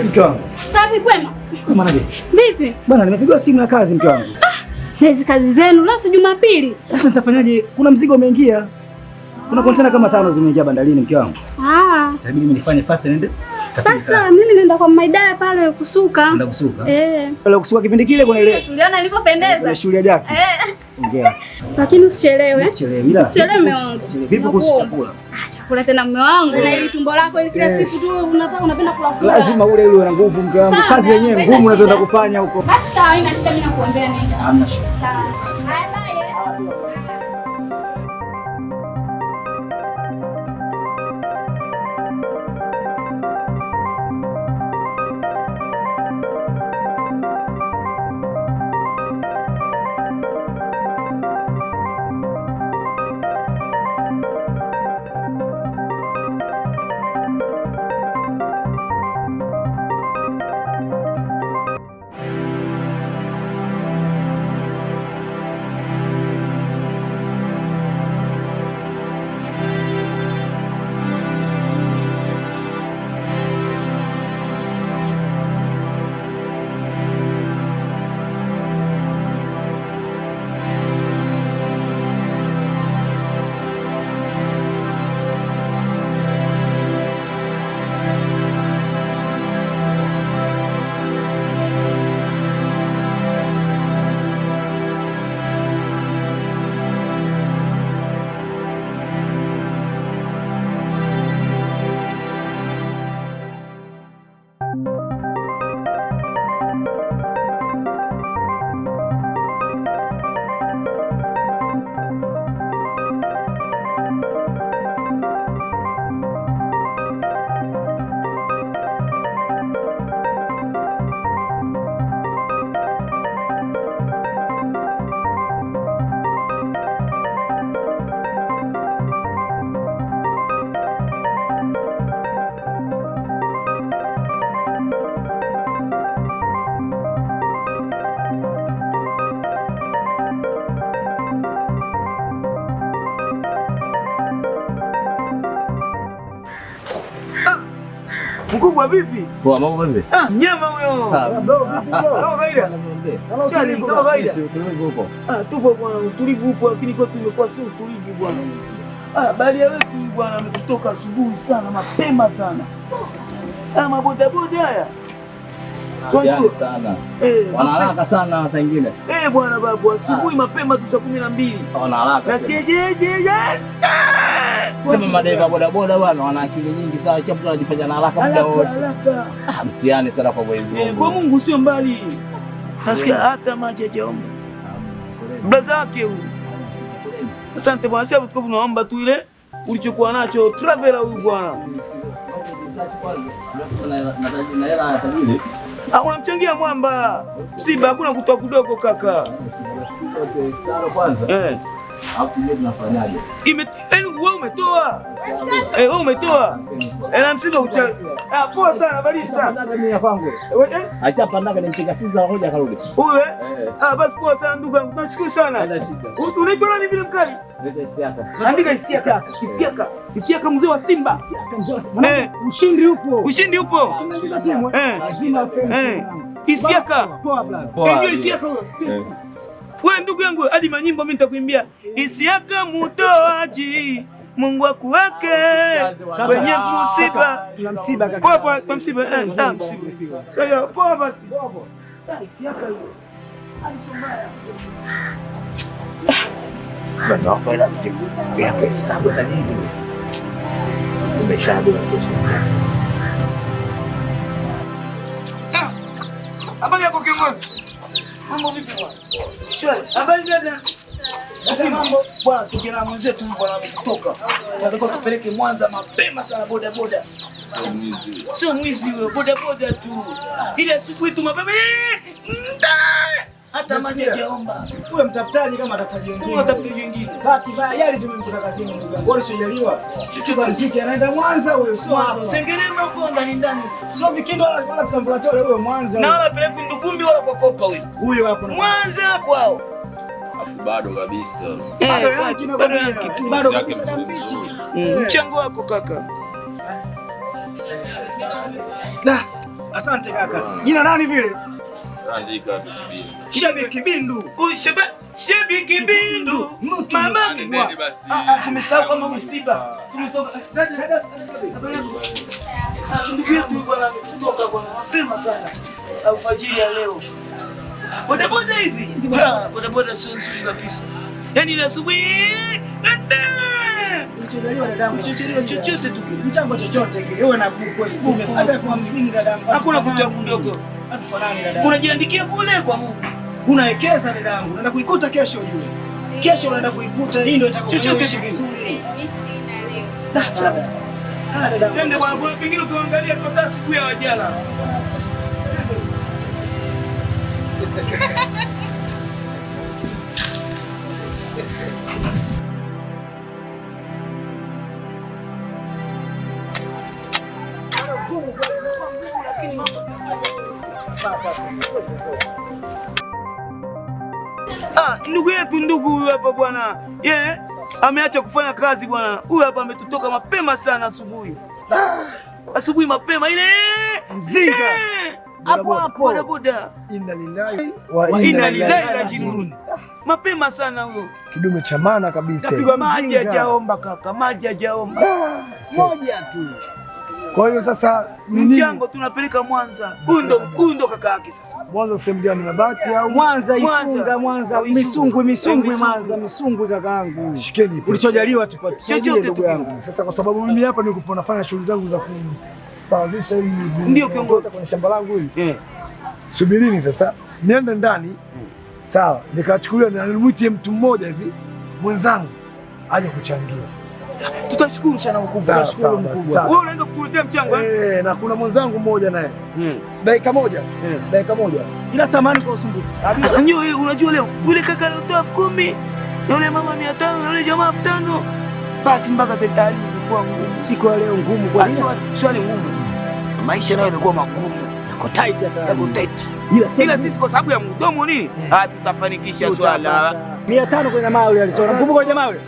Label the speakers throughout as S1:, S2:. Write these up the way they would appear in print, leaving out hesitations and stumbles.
S1: mke wangu?
S2: Safi kwema?
S1: Kwema na
S2: vipi?
S1: Bwana nimepigwa simu na kazi mke wangu.
S2: Na hizi kazi zenu leo si Jumapili.
S1: Sasa nitafanyaje? Kuna mzigo umeingia. Kuna container kama 5 zimeingia bandarini mke wangu. Itabidi mimi nifanye fast niende.
S2: Sasa mimi naenda kwa Maidaya pale kusuka.
S1: Naenda kusuka?
S2: Pale
S1: kusuka kipindi kile kuna ile.
S2: Uliona nilipopendeza?
S1: Kuna shughuli ya Jaki.
S2: Ongea. Lakini usichelewe.
S1: Usichelewe.
S2: Usichelewe mume wangu.
S1: Vipi kuhusu chakula?
S2: Chakula tena mume wangu. Na ili tumbo lako ili kila siku tu unapenda kula.
S1: Lazima ule una nguvu mke wangu. Kazi yenyewe ngumu unazoenda kufanya huko.
S2: Basi sawa, ina shida mimi nakuombea nenda.
S1: Hamna shida.
S2: Sawa. Bye bye.
S3: Mkubwa vipi?
S4: Poa, mambo vipi?
S3: Mnyama huyo. Bro, vipi bro? Kama kawaida. Shani kama kawaida.
S4: Utulivu huko.
S3: Tupo bwana, utulivu huko lakini kwa tumekuwa sio utulivu bwana. Bali ya wetu bwana ametoka asubuhi sana, mapema sana. Maboda boda haya.
S4: Jana sana. Wanaharaka sana saa nyingine.
S3: Bwana babu, asubuhi mapema tu saa 12.
S4: Wanaharaka.
S3: Nasikia
S4: sema madeva boda boda bwana wana akili nyingi sana, kila mtu anajifanya na haraka muda wote. Mtihani sana kwa Mungu.
S3: Kwa Mungu sio mbali. Nasikia hata maji hajaomba. Blaza yake huyu. Asante bwana, sasa tunaomba tu ile ulichokuwa nacho traveler huyu bwana.
S4: Na hela ya tajiri.
S3: Unamchangia mwamba. Msiba hakuna kutoa kidogo kaka.
S4: Kwanza. Hapo ndio tunafanyaje?
S3: Wewe umetoa. Wewe umetoa. Na msiba poa sana, baridi sana.
S4: Mimi kwangu. Aishapandaga nimpiga sisa hoja akarudi.
S3: Huyu basi poa sana ndugu yangu. Tunashukuru sana. Unaitwa nani vile mkali?
S4: Isiaka.
S3: Andika Isiaka. Isiaka mzee wa Simba.
S1: Ushindi upo.
S3: Ushindi upo.
S1: Tunaingiza timu. Lazima
S3: Isiaka.
S1: Poa blaza.
S3: Ndio Isiaka huyo. Wewe ndugu yangu hadi manyimbo mimi nitakuimbia. Isiaka mutoaji, Mungu akuweke kwenye msiba.
S1: Tuna msiba kaka.
S3: Poa, tuna msiba. Msiba. Sasa poa basi. Isiaka huyo. Alishombaya. Sasa kwa ila ya pesa bwana nini? Zimeshabu na kesho. Habari yako kiongozi? Mambo vipi bwana? Shwari. Habari dada? Mambo bwana, kijana mwenzetu bwana ametoka. Tunataka tupeleke Mwanza mapema sana boda boda. Sio mwizi wewe, boda boda tu. Ile siku itu mapema. Hata maji hajaomba.
S1: Huyo mtafutaji kama atafutaji wengine.
S3: Huyo atafutaji wengine.
S1: Bahati mbaya yale tumemkuta kazini ndugu yangu. Wale sijaliwa. Chupa mziki anaenda Mwanza huyo sio hapo.
S3: Sengerema huko ndani.
S1: Sio Vikindo wala Kisambula Chole huyo Mwanza.
S3: Na wala peleki Ndugumbi wala kwa Kopa huyo.
S1: Huyo hapo.
S3: Mwanza kwao.
S4: Afu bado kabisa.
S1: Bado kabisa damu mbichi.
S3: Mchango wako kaka.
S1: Asante kaka. Jina nani vile?
S5: Andika Kibindu.
S1: Shabiki Bindu.
S3: Shabiki Bindu. Mama
S5: Nendeni basi.
S3: tumesahau kama msiba. Tumesahau. Ndugu yetu bwana ametoka bwana mapema sana. Alfajiri ya leo. Bodaboda hizi. Bodaboda sio nzuri kabisa. Yaani ile asubuhi
S1: Ulichojaliwa dadangu.
S3: ulichojaliwa chochote tu.
S1: Mchango chochote kile. Uwe na buku 10,000 hata 50 dadangu.
S3: Hakuna kitu ya kidogo.
S1: Hatufanani dadangu.
S3: Unajiandikia kule kwa Mungu.
S1: Unawekeza dadangu. Unaenda kuikuta kesho ujue. Kesho unaenda kuikuta, hii ndio itakayoishi vizuri. Sasa. Dadangu.
S3: Twende bwana, pengine ukiangalia kwa asubuhi ya wajala. Ndugu yetu huyu hapa bwana. Ameacha kufanya kazi bwana. Huyu hapa ametutoka mapema sana asubuhi. Asubuhi mapema ile
S1: mzinga.
S3: Hapo bodaboda.
S6: Inna lillahi
S3: wa inna ilaihi rajiun. Mapema sana huyo.
S6: Kidume cha maana kabisa.
S3: Kapigwa maji hajaomba kaka, maji hajaomba. Moja tu.
S6: Kwa hiyo sasa ni nini?
S3: Mchango tunapeleka Mwanza. Huyu ndo kaka yake sasa.
S6: Mwanza sehemu gani? Mabati au
S1: Mwanza Isunga, Mwanza Misungwi Mwanza Misungwi kakaangu.
S6: Shikeni.
S1: Ulichojaliwa tupate ndugu yangu.
S6: Sasa kwa sababu mimi hapa niko nafanya shughuli zangu za kusawazisha hili
S3: ndio kiongozi
S6: kwenye shamba langu hili. Subirini sasa niende ndani. Sawa, nikachukulia na nimwitie mtu mmoja hivi mwenzangu aje kuchangia.
S3: Tutashukuru sana mkubwa.
S6: Tutashukuru mkubwa.
S3: Wewe unaenda kutuletea mchango
S6: na kuna mwenzangu mmoja naye. Dakika moja. Dakika moja.
S1: Ila samani kwa usumbufu.
S3: Sasa wewe unajua leo yule kaka alitoa 10,000, na yule mama 500 na yule jamaa 5,000. Basi mpaka serikali ilikuwa ngumu.
S1: Siku ya leo ngumu kwa nini?
S3: Swali ngumu. Maisha nayo yamekuwa magumu.
S1: Yako tight hata.
S3: Yako tight. Ila sisi kwa sababu ya mdomo nini? Tutafanikisha swala.
S1: 500 kwenye jamaa yule alichora. Kumbuka jamaa yule.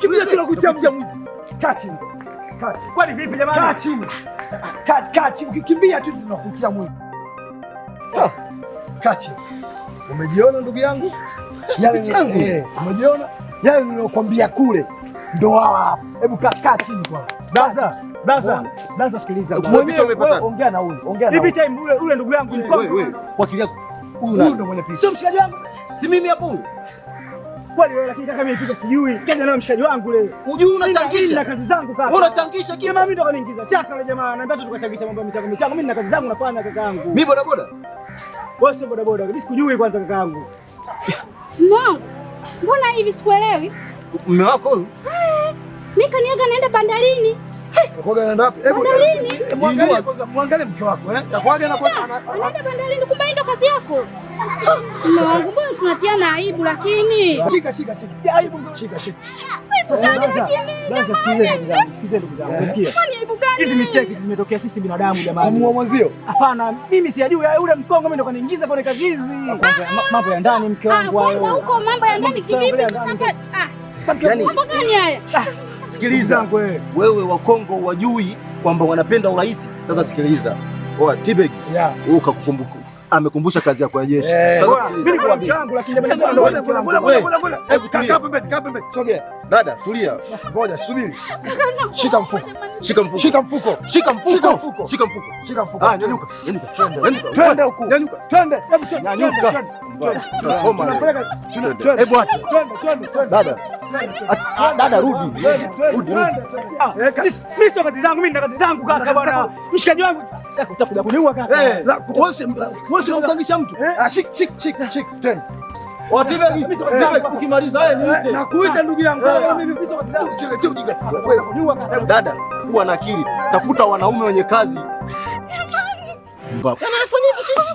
S6: Kimbia tunakutia mwizi. Kaa chini.
S1: Kwani vipi jamani?
S6: Kaa chini. Kaa chini. Ukikimbia tu tunakutia mwizi. Kaa chini. Umejiona ndugu yangu? Yale umejiona? Yale niliyokuambia kule ndo hapa. Hebu kaa chini kwanza.
S1: Blaza sikiliza.
S6: Ongea na huyu.
S1: Hivi time ule ndugu yangu
S6: wewe. Wakili yako. Huyu ndo mwenye picha.
S1: Sio mshikaji wangu.
S6: Si mimi hapo huyu.
S1: Kwani wewe lakini kaka mimi picha sijui. Kaja nayo mshikaji wangu leo.
S6: Unajua unachangisha
S1: na kazi zangu kaka.
S6: Unachangisha kipi?
S1: Mimi ndo kaniingiza chaka yule jamaa. Naambia tu tukachangisha mambo ya michango. Mimi na kazi zangu nafanya kaka yangu.
S6: Mimi bodaboda.
S1: Wewe sio bodaboda. Mimi sikujui kwanza kaka yangu.
S2: Mwanangu. Mbona hivi sikuelewi?
S6: Mume wako huyu?
S2: Mimi kaniaga naenda bandarini.
S6: Kakwaga anaenda wapi? Hebu muangalie mke wako Kakwaga
S2: anaenda bandarini, kumbe ndio kazi yako. Mwanangu, mbona tunatiana aibu lakini?
S6: Shika. Aibu shika.
S2: Sasa lakini.
S1: Sasa sikize ndugu zangu. Unasikia?
S2: Kwani aibu gani?
S1: Hizi mistake zimetokea sisi binadamu jamani.
S6: Muua mwenzio?
S1: Hapana, mimi sijajui yule mkongo mimi ndo kaniingiza kwenye kazi hizi. Mambo ya ndani mke wangu hayo.
S2: Huko mambo ya ndani kivipi sasa? Mambo gani haya?
S6: Sikiliza wewe, Wakongo wajui kwamba wanapenda urahisi. Sasa sikiliza, Tibegi wewe amekumbusha kazi yako ya jeshi.
S1: Mimi niko mke wangu lakini
S6: hebu kaa pembeni. Sogea dada, tulia, ngoja subiri. Shika mfuko. Nyanyuka. Twende huko. Twende. Nyanyuka. Nasoma. Hebu acha. Twende. Dada rudi.
S1: Mimi sio kazi zangu, mimi nina kazi zangu kaka bwana. Mshikaji wangu utakuja kuniua kaka.
S6: Wewe unamtangisha mtu. Shik. Twende. Tibegi, ukimaliza niite.
S1: Nakuita ndugu yangu.
S6: Usiletee ujinga. Dada, kuwa na akili. Tafuta wanaume wenye kazi. Anafanya hivi sisi.